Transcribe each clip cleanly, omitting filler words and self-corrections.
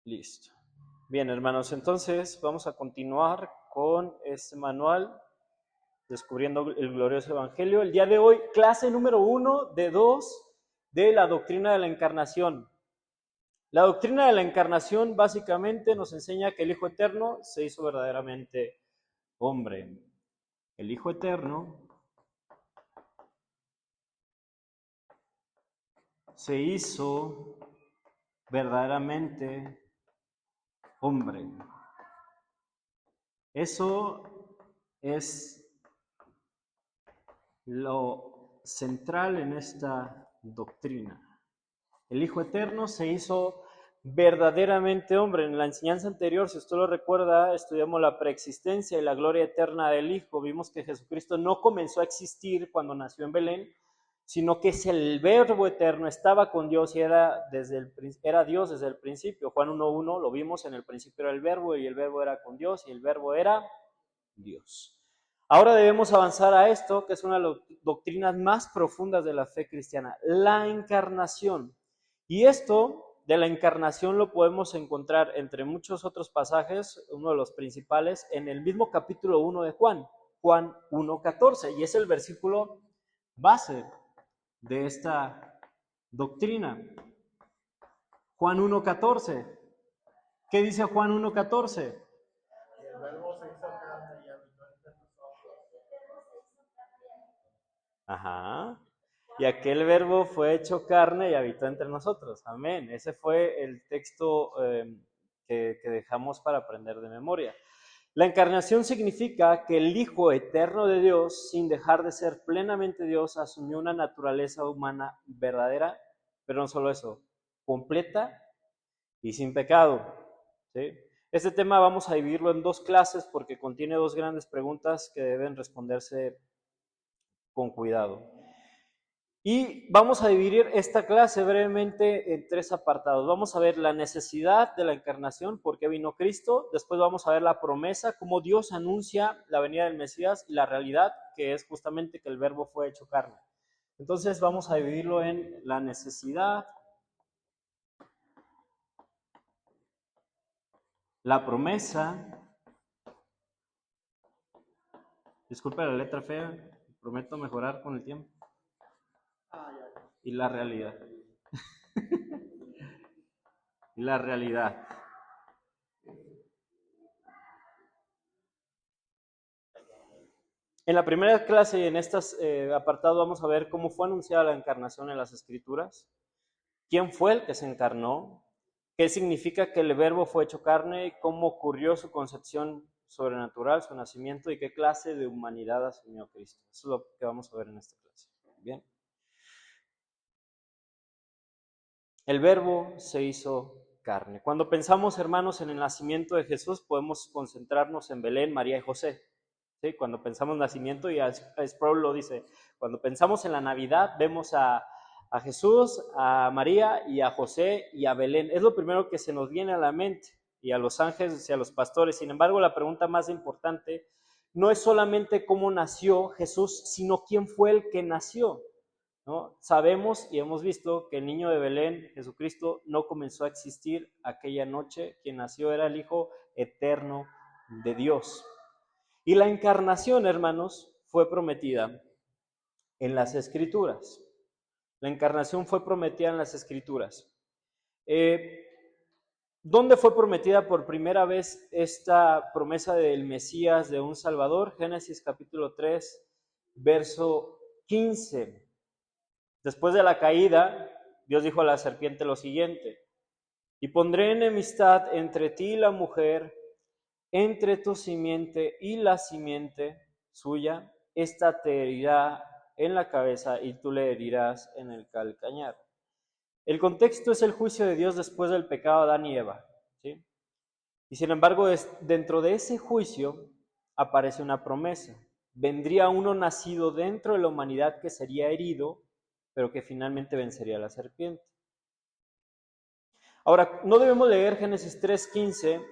Listo. Bien, hermanos, entonces vamos a continuar con este manual, Descubriendo el Glorioso Evangelio. El día de hoy, clase número 1 de 2 de la doctrina de la encarnación. La doctrina de la encarnación básicamente nos enseña que el Hijo Eterno se hizo verdaderamente hombre. El Hijo Eterno se hizo verdaderamente hombre. Eso es lo central en esta doctrina. El Hijo Eterno se hizo verdaderamente hombre. En la enseñanza anterior, si usted lo recuerda, estudiamos la preexistencia y la gloria eterna del Hijo. Vimos que Jesucristo no comenzó a existir cuando nació en Belén, sino que es el Verbo eterno, estaba con Dios y era Dios desde el principio. Juan 1:1 lo vimos, en el principio era el Verbo y el Verbo era con Dios y el Verbo era Dios. Ahora debemos avanzar a esto, que es una de las doctrinas más profundas de la fe cristiana, la encarnación. Y esto de la encarnación lo podemos encontrar entre muchos otros pasajes, uno de los principales, en el mismo capítulo 1 de Juan, Juan 1:14, y es el versículo base de esta doctrina. Juan 1:14. ¿Qué dice Juan 1:14? El verbo se hizo carne y habitó entre nosotros. Ajá. Y aquel verbo fue hecho carne y habitó entre nosotros. Amén. Ese fue el texto que dejamos para aprender de memoria. La encarnación significa que el Hijo eterno de Dios, sin dejar de ser plenamente Dios, asumió una naturaleza humana verdadera, pero no solo eso, completa y sin pecado. ¿Sí? Este tema vamos a dividirlo en dos clases porque contiene dos grandes preguntas que deben responderse con cuidado. Y vamos a dividir esta clase brevemente en tres apartados. Vamos a ver la necesidad de la encarnación, por qué vino Cristo. Después vamos a ver la promesa, cómo Dios anuncia la venida del Mesías, y la realidad, que es justamente que el verbo fue hecho carne. Entonces vamos a dividirlo en la necesidad, la promesa, disculpe la letra fea, prometo mejorar con el tiempo, y la realidad. Y la realidad. En la primera clase y en este apartado vamos a ver cómo fue anunciada la encarnación en las Escrituras, quién fue el que se encarnó, qué significa que el verbo fue hecho carne, cómo ocurrió su concepción sobrenatural, su nacimiento y qué clase de humanidad asumió Cristo. Eso es lo que vamos a ver en esta clase. Bien. El verbo se hizo carne. Cuando pensamos, hermanos, en el nacimiento de Jesús, podemos concentrarnos en Belén, María y José. ¿Sí? Cuando pensamos nacimiento, y Sproul lo dice, cuando pensamos en la Navidad, vemos a Jesús, a María y a José y a Belén. Es lo primero que se nos viene a la mente, y a los ángeles y a los pastores. Sin embargo, la pregunta más importante no es solamente cómo nació Jesús, sino quién fue el que nació, ¿no? Sabemos y hemos visto que el niño de Belén, Jesucristo, no comenzó a existir aquella noche. Quien nació era el Hijo eterno de Dios. Y la encarnación, hermanos, fue prometida en las Escrituras. La encarnación fue prometida en las Escrituras. ¿Dónde fue prometida por primera vez esta promesa del Mesías, de un Salvador? Génesis capítulo 3, verso 15. Después de la caída, Dios dijo a la serpiente lo siguiente: y pondré enemistad entre ti y la mujer, entre tu simiente y la simiente suya. Esta te herirá en la cabeza y tú le herirás en el calcañar. El contexto es el juicio de Dios después del pecado de Adán y Eva, ¿sí? Y sin embargo, dentro de ese juicio aparece una promesa. Vendría uno nacido dentro de la humanidad que sería herido, pero que finalmente vencería a la serpiente. Ahora, no debemos leer Génesis 3:15,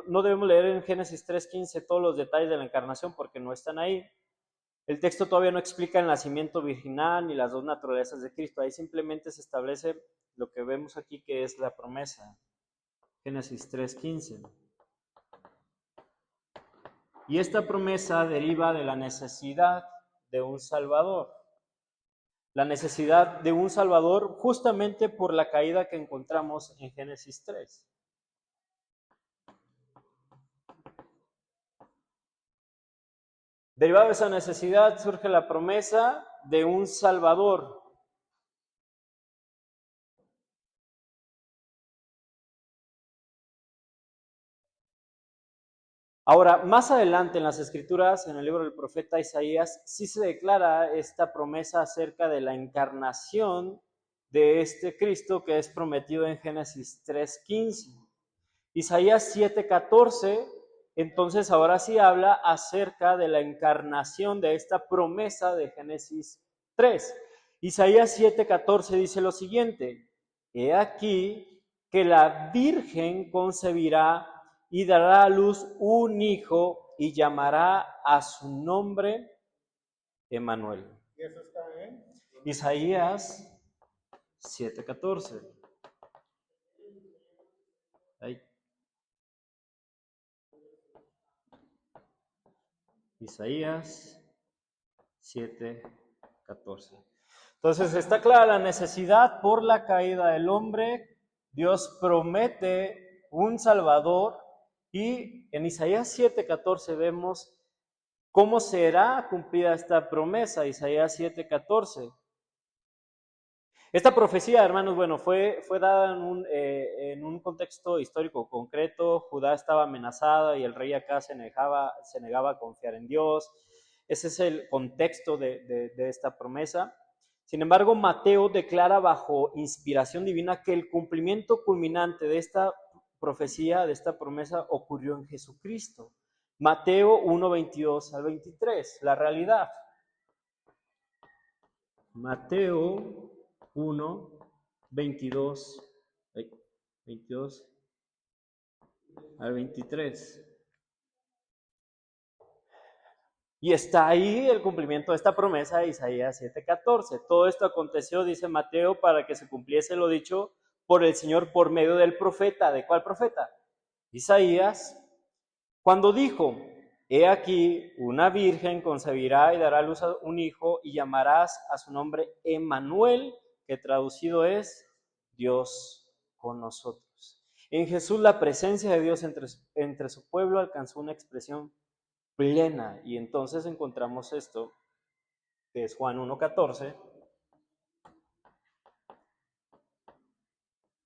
no debemos leer en Génesis 3:15 todos los detalles de la encarnación porque no están ahí. El texto todavía no explica el nacimiento virginal ni las dos naturalezas de Cristo. Ahí simplemente se establece lo que vemos aquí, que es la promesa. Génesis 3:15. Y esta promesa deriva de la necesidad de un Salvador. La necesidad de un Salvador justamente por la caída que encontramos en Génesis 3. Derivado de esa necesidad surge la promesa de un Salvador. Ahora, más adelante en las Escrituras, en el libro del profeta Isaías, sí se declara esta promesa acerca de la encarnación de este Cristo que es prometido en Génesis 3:15. Isaías 7:14, entonces ahora sí habla acerca de la encarnación de esta promesa de Génesis 3. Isaías 7:14 dice lo siguiente: He aquí que la Virgen concebirá y dará a luz un hijo y llamará a su nombre Emmanuel. ¿Y eso está bien? Isaías 7:14. Ahí. Isaías 7:14. Entonces está clara la necesidad por la caída del hombre. Dios promete un Salvador y en Isaías 7:14 vemos cómo será cumplida esta promesa. Isaías 7:14. Esta profecía, hermanos, bueno, fue dada en un contexto histórico concreto. Judá estaba amenazada y el rey acá se negaba a confiar en Dios. Ese es el contexto de esta promesa. Sin embargo, Mateo declara bajo inspiración divina que el cumplimiento culminante de esta profecía, de esta promesa, ocurrió en Jesucristo. Mateo 1:22 al 23, la realidad. Mateo 1, 22 al 23. Y está ahí el cumplimiento de esta promesa de Isaías 7:14. Todo esto aconteció, dice Mateo, para que se cumpliese lo dicho por el Señor por medio del profeta. ¿De cuál profeta? Isaías, cuando dijo: He aquí, una virgen concebirá y dará a luz a un hijo y llamarás a su nombre Emmanuel, que traducido es Dios con nosotros. En Jesús la presencia de Dios entre su pueblo alcanzó una expresión plena y entonces encontramos esto, que es Juan 1:14.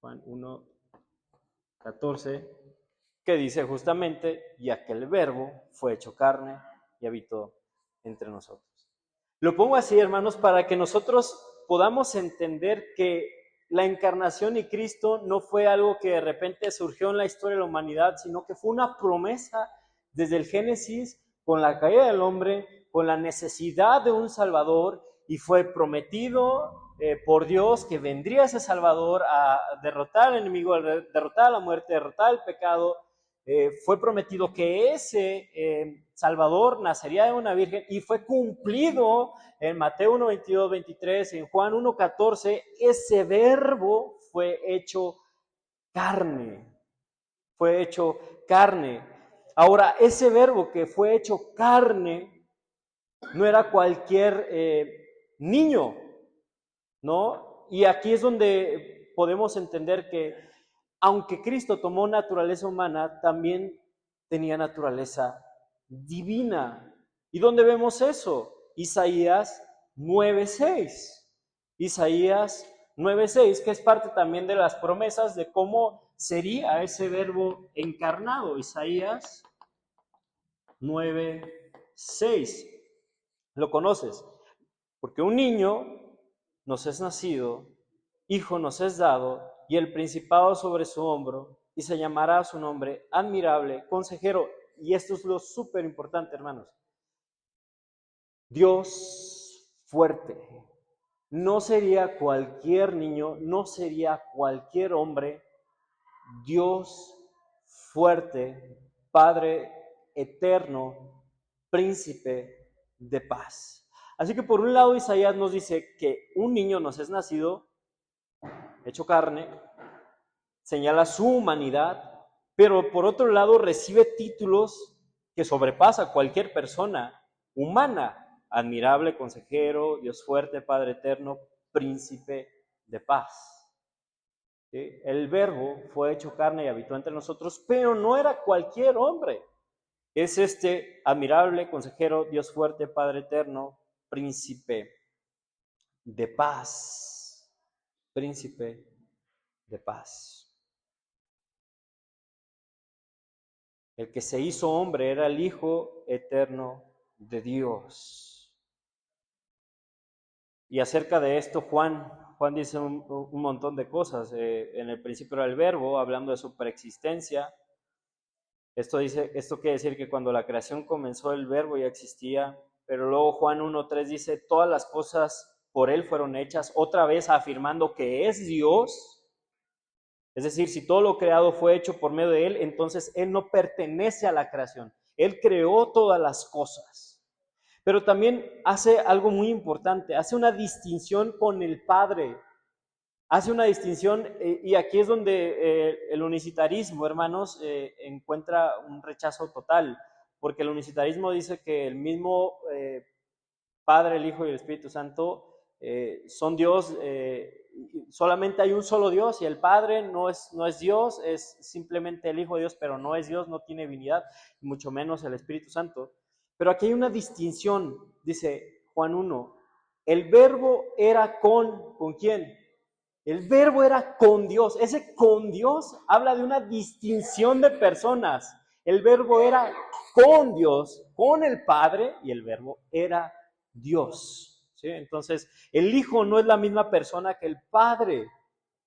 Juan 1:14, que dice justamente: y aquel verbo fue hecho carne y habitó entre nosotros. Lo pongo así, hermanos, para que nosotros podamos entender que la encarnación y Cristo no fue algo que de repente surgió en la historia de la humanidad, sino que fue una promesa desde el Génesis, con la caída del hombre, con la necesidad de un Salvador, y fue prometido por Dios que vendría ese Salvador a derrotar al enemigo, a derrotar a la muerte, a derrotar el pecado. Fue prometido que ese Salvador nacería de una virgen y fue cumplido en Mateo 1:22, 23, en Juan 1:14. Ese verbo fue hecho carne, fue hecho carne. Ahora, ese verbo que fue hecho carne no era cualquier niño, ¿no? Y aquí es donde podemos entender que aunque Cristo tomó naturaleza humana, también tenía naturaleza divina. ¿Y dónde vemos eso? Isaías 9:6. Isaías 9:6, que es parte también de las promesas de cómo sería ese verbo encarnado. Isaías 9:6. ¿Lo conoces? Porque un niño nos es nacido, hijo nos es dado, y el principado sobre su hombro, y se llamará su nombre admirable, consejero. Y esto es lo súper importante, hermanos. Dios fuerte. No sería cualquier niño, no sería cualquier hombre. Dios fuerte, Padre eterno, príncipe de paz. Así que por un lado Isaías nos dice que un niño nos es nacido, hecho carne, señala su humanidad, pero por otro lado recibe títulos que sobrepasa cualquier persona humana: admirable, consejero, Dios fuerte, Padre eterno, príncipe de paz. ¿Sí? El Verbo fue hecho carne y habitó entre nosotros, pero no era cualquier hombre. Es este admirable, consejero, Dios fuerte, Padre eterno, príncipe de paz. Príncipe de paz. El que se hizo hombre era el Hijo eterno de Dios. Y acerca de esto Juan dice un montón de cosas. En el principio era el Verbo, hablando de su preexistencia. Esto quiere decir que cuando la creación comenzó, el Verbo ya existía. Pero luego Juan 1:3 dice: todas las cosas por él fueron hechas, otra vez afirmando que es Dios. Es decir, si todo lo creado fue hecho por medio de él, entonces él no pertenece a la creación. Él creó todas las cosas. Pero también hace algo muy importante, hace una distinción con el Padre. Hace una distinción, y aquí es donde el unicitarismo, hermanos, encuentra un rechazo total, porque el unicitarismo dice que el mismo Padre, el Hijo y el Espíritu Santo son Dios. Solamente hay un solo Dios, y el Padre no es Dios, es simplemente el Hijo de Dios, pero no es Dios, no tiene divinidad, mucho menos el Espíritu Santo. Pero aquí hay una distinción, dice Juan 1, el Verbo era ¿con quién? El Verbo era con Dios. Ese con Dios habla de una distinción de personas. El Verbo era con Dios, con el Padre, y el Verbo era Dios. ¿Sí? Entonces, el Hijo no es la misma persona que el Padre.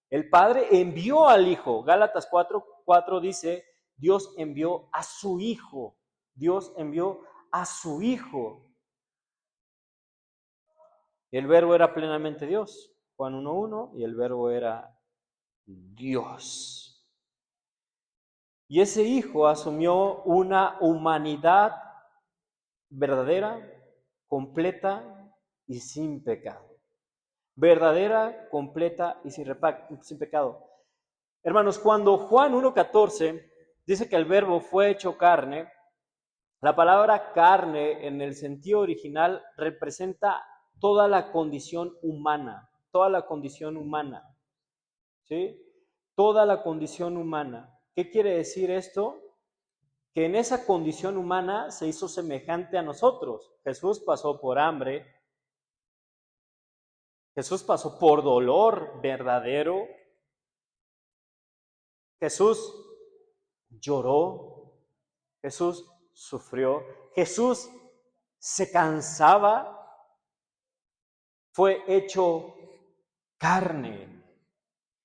El Padre envió al Hijo. Gálatas 4:4 dice: Dios envió a su Hijo. Dios envió a su Hijo. El Verbo era plenamente Dios. Juan 1:1, y el Verbo era Dios. Y ese Hijo asumió una humanidad verdadera, completa y sin pecado. Verdadera, completa y sin pecado. Hermanos, cuando Juan 1:14 dice que el Verbo fue hecho carne, la palabra carne en el sentido original representa toda la condición humana, toda la condición humana. ¿Sí? Toda la condición humana. ¿Qué quiere decir esto? Que en esa condición humana se hizo semejante a nosotros. Jesús pasó por hambre, Jesús pasó por dolor verdadero, Jesús lloró, Jesús sufrió, Jesús se cansaba, fue hecho carne.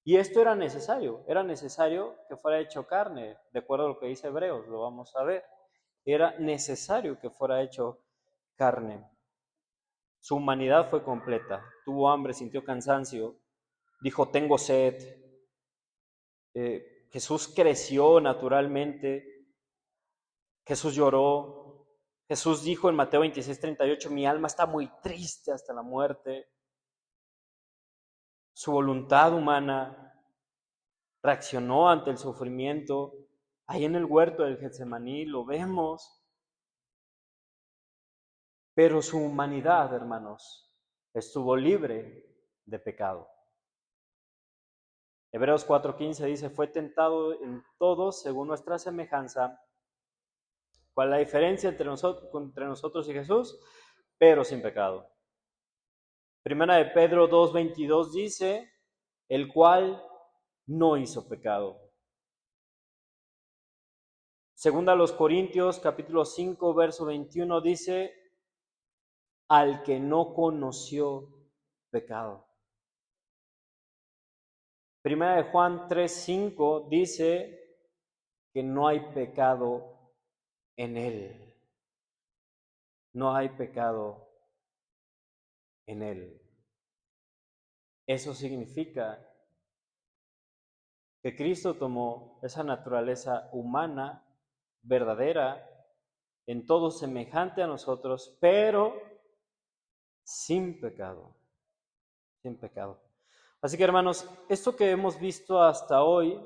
Y esto era necesario que fuera hecho carne, de acuerdo a lo que dice Hebreos, lo vamos a ver. Era necesario que fuera hecho carne. Su humanidad fue completa, tuvo hambre, sintió cansancio, dijo: tengo sed. Jesús creció naturalmente, Jesús lloró, Jesús dijo en Mateo 26:38: mi alma está muy triste hasta la muerte. Su voluntad humana reaccionó ante el sufrimiento. Ahí en el huerto del Getsemaní lo vemos. Pero su humanidad, hermanos, estuvo libre de pecado. Hebreos 4:15 dice: fue tentado en todo según nuestra semejanza. ¿Cuál es la diferencia entre nosotros y Jesús? Pero sin pecado. Primera de Pedro 2:22 dice: el cual no hizo pecado. Segunda a los Corintios, capítulo 5, verso 21 dice: al que no conoció pecado. Primera de Juan 3:5 dice que no hay pecado en él. No hay pecado en él. Eso significa que Cristo tomó esa naturaleza humana, verdadera, en todo semejante a nosotros, pero sin pecado. Sin pecado. Así que, hermanos, esto que hemos visto hasta hoy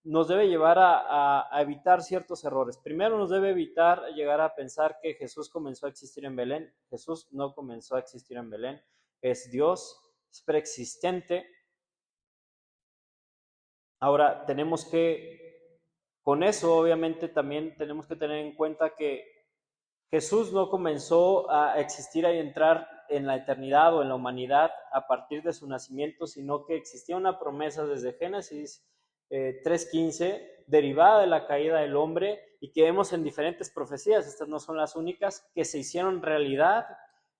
nos debe llevar a evitar ciertos errores. Primero nos debe evitar llegar a pensar que Jesús comenzó a existir en Belén. Jesús no comenzó a existir en Belén. Es Dios, es preexistente. Ahora, con eso obviamente también tenemos que tener en cuenta que Jesús no comenzó a existir y entrar en la eternidad o en la humanidad a partir de su nacimiento, sino que existía una promesa desde Génesis 3:15, derivada de la caída del hombre y que vemos en diferentes profecías, estas no son las únicas, que se hicieron realidad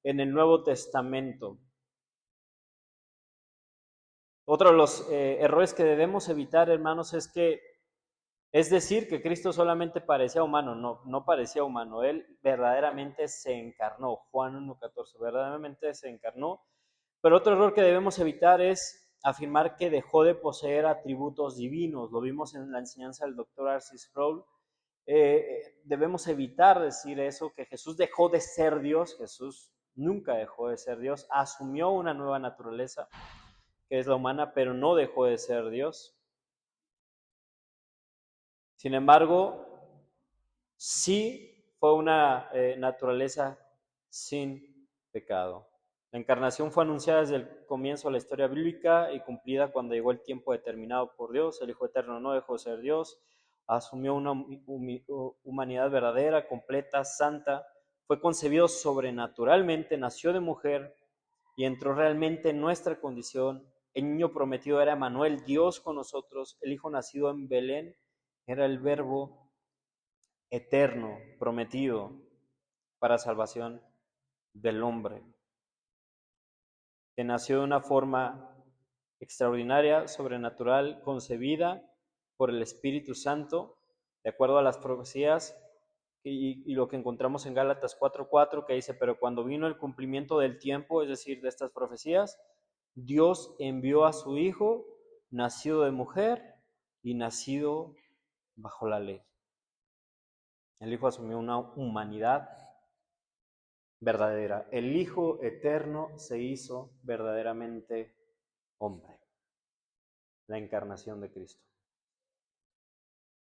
en el Nuevo Testamento. Otro de los errores que debemos evitar, hermanos, es decir que Cristo solamente parecía humano. No parecía humano. Él verdaderamente se encarnó. Juan 1:14, verdaderamente se encarnó. Pero otro error que debemos evitar es afirmar que dejó de poseer atributos divinos. Lo vimos en la enseñanza del Dr. R.C. Sproul. Debemos evitar decir eso, que Jesús dejó de ser Dios. Jesús nunca dejó de ser Dios. Asumió una nueva naturaleza, que es la humana, pero no dejó de ser Dios. Sin embargo, sí fue una naturaleza sin pecado. La encarnación fue anunciada desde el comienzo de la historia bíblica y cumplida cuando llegó el tiempo determinado por Dios. El Hijo Eterno no dejó de ser Dios, asumió una humanidad verdadera, completa, santa, fue concebido sobrenaturalmente, nació de mujer y entró realmente en nuestra condición. El niño prometido era Emmanuel, Dios con nosotros. El Hijo nacido en Belén era el Verbo eterno, prometido para salvación del hombre, que nació de una forma extraordinaria, sobrenatural, concebida por el Espíritu Santo, de acuerdo a las profecías y lo que encontramos en Gálatas 4:4, que dice, pero cuando vino el cumplimiento del tiempo, es decir, de estas profecías, Dios envió a su Hijo, nacido de mujer y nacido bajo la ley. El Hijo asumió una humanidad verdadera. El Hijo eterno se hizo verdaderamente hombre. La encarnación de Cristo.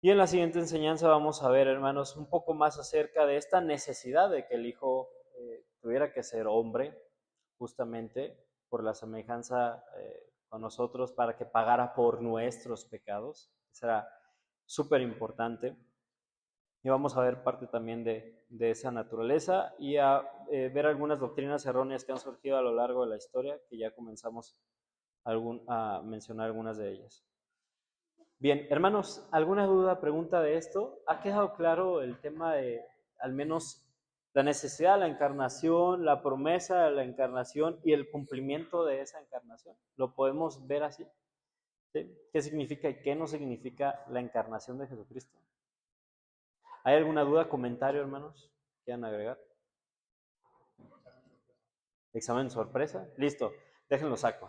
Y en la siguiente enseñanza vamos a ver, hermanos, un poco más acerca de esta necesidad de que el Hijo tuviera que ser hombre, justamente por la semejanza con nosotros, para que pagara por nuestros pecados. Eso era súper importante. Y vamos a ver parte también de esa naturaleza y a ver algunas doctrinas erróneas que han surgido a lo largo de la historia, que ya comenzamos a mencionar algunas de ellas. Bien, hermanos, ¿alguna duda, pregunta de esto? ¿Ha quedado claro el tema de, al menos, la necesidad de la encarnación, la promesa de la encarnación y el cumplimiento de esa encarnación? ¿Lo podemos ver así? ¿Sí? ¿Qué significa y qué no significa la encarnación de Jesucristo? ¿Hay alguna duda, comentario, hermanos? ¿Quieran agregar? ¿Examen sorpresa? Listo, déjenlo saco.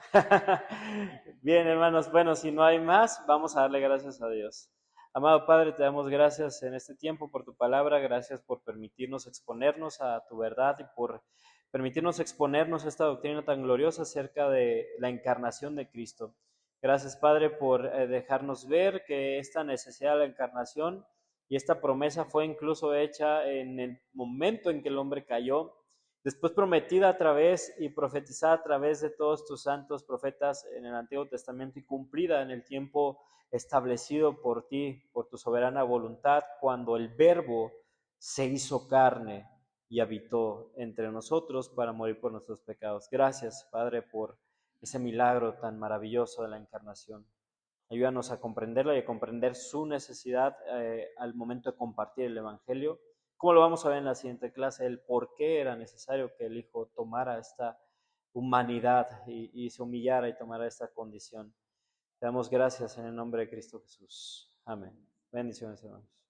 Bien, hermanos, bueno, si no hay más, vamos a darle gracias a Dios. Amado Padre, te damos gracias en este tiempo por tu palabra, gracias por permitirnos exponernos a tu verdad y por permitirnos exponernos a esta doctrina tan gloriosa acerca de la encarnación de Cristo. Gracias, Padre, por dejarnos ver que esta necesidad de la encarnación y esta promesa fue incluso hecha en el momento en que el hombre cayó, después prometida a través y profetizada a través de todos tus santos profetas en el Antiguo Testamento y cumplida en el tiempo establecido por ti, por tu soberana voluntad, cuando el Verbo se hizo carne y habitó entre nosotros para morir por nuestros pecados. Gracias, Padre, por ese milagro tan maravilloso de la encarnación. Ayúdanos a comprenderla y a comprender su necesidad al momento de compartir el Evangelio. Como lo vamos a ver en la siguiente clase, el por qué era necesario que el Hijo tomara esta humanidad y se humillara y tomara esta condición. Te damos gracias en el nombre de Cristo Jesús. Amén. Bendiciones, hermanos.